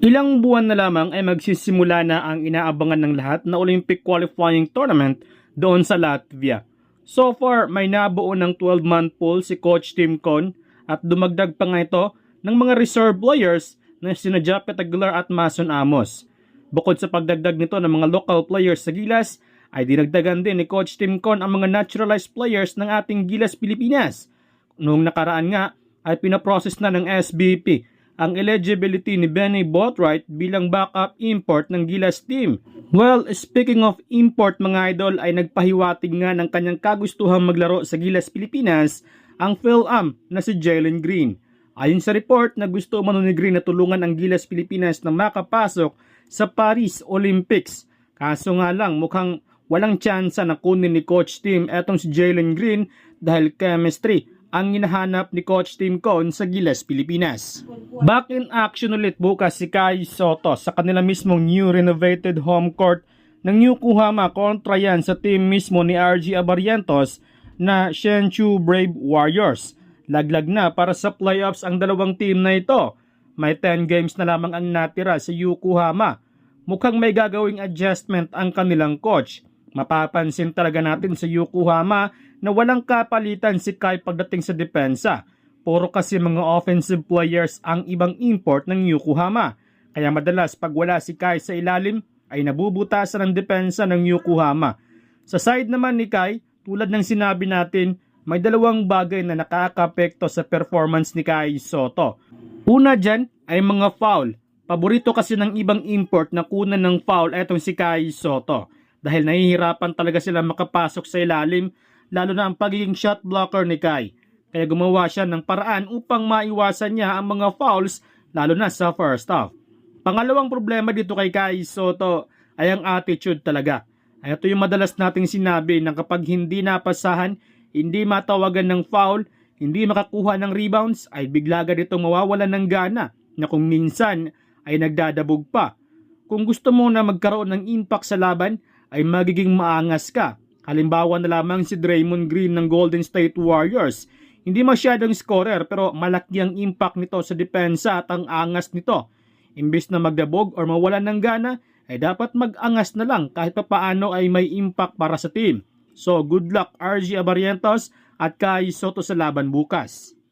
Ilang buwan na lamang ay magsisimula na ang inaabangan ng lahat na Olympic qualifying tournament doon sa Latvia. So far, may nabuo ng 12-month pool si Coach Tim Con at dumagdag pa nga ito ng mga reserve players na sina Japet Aguilar at Mason Amos. Bukod sa pagdagdag nito ng mga local players sa Gilas, ay dinagdagan din ni Coach Tim Con ang mga naturalized players ng ating Gilas Pilipinas. Noong nakaraan nga ay pinaprocess na ng SBP ang eligibility ni Benny Boatwright bilang backup import ng Gilas team. Well, speaking of import mga idol, ay nagpahiwatig nga ng kanyang kagustuhang maglaro sa Gilas Pilipinas ang Phil-Am na si Jalen Green. Ayon sa report na gusto umano ni Green na tulungan ang Gilas Pilipinas na makapasok sa Paris Olympics. Kaso nga lang mukhang walang tsansa na kunin ni Coach Tim etong si Jalen Green dahil chemistry ang hinahanap ni Coach Tim Con sa Gilas Pilipinas. Back in action ulit bukas si Kai Soto sa kanila mismong new renovated home court ng Yokohama kontra yan sa team mismo ni RG Abarientos na Shenzhou Brave Warriors. Laglag na para sa playoffs ang dalawang team na ito. May 10 games na lamang ang natira sa Yokohama. Mukhang may gagawing adjustment ang kanilang coach. Mapapansin talaga natin sa Yokohama na walang kapalitan si Kai pagdating sa depensa. Puro kasi mga offensive players ang ibang import ng Yokohama. Kaya madalas pag wala si Kai sa ilalim ay nabubutasan ang depensa ng Yokohama. Sa side naman ni Kai, tulad ng sinabi natin, may dalawang bagay na nakaka-apekto sa performance ni Kai Soto. Una dyan ay mga foul. Paborito kasi ng ibang import na kunan ng foul etong si Kai Soto. Dahil nahihirapan talaga sila makapasok sa ilalim, lalo na ang pagiging shot blocker ni Kai. Kaya gumawa siya ng paraan upang maiwasan niya ang mga fouls, lalo na sa first half. Pangalawang problema dito kay Kai Soto ay ang attitude talaga. Ay ito yung madalas nating sinabi na kapag hindi napasahan, hindi matawagan ng foul, hindi makakuha ng rebounds, ay bigla agad itong mawawalan ng gana na kung minsan ay nagdadabog pa. Kung gusto mo na magkaroon ng impact sa laban, ay magiging maangas ka. Halimbawa na lamang si Draymond Green ng Golden State Warriors. Hindi masyadong scorer pero malaki ang impact nito sa depensa at ang angas nito. Imbis na magdabog or mawalan ng gana, ay dapat mag-angas na lang kahit papaano ay may impact para sa team. So good luck RG Abarientos at Kai Soto sa laban bukas.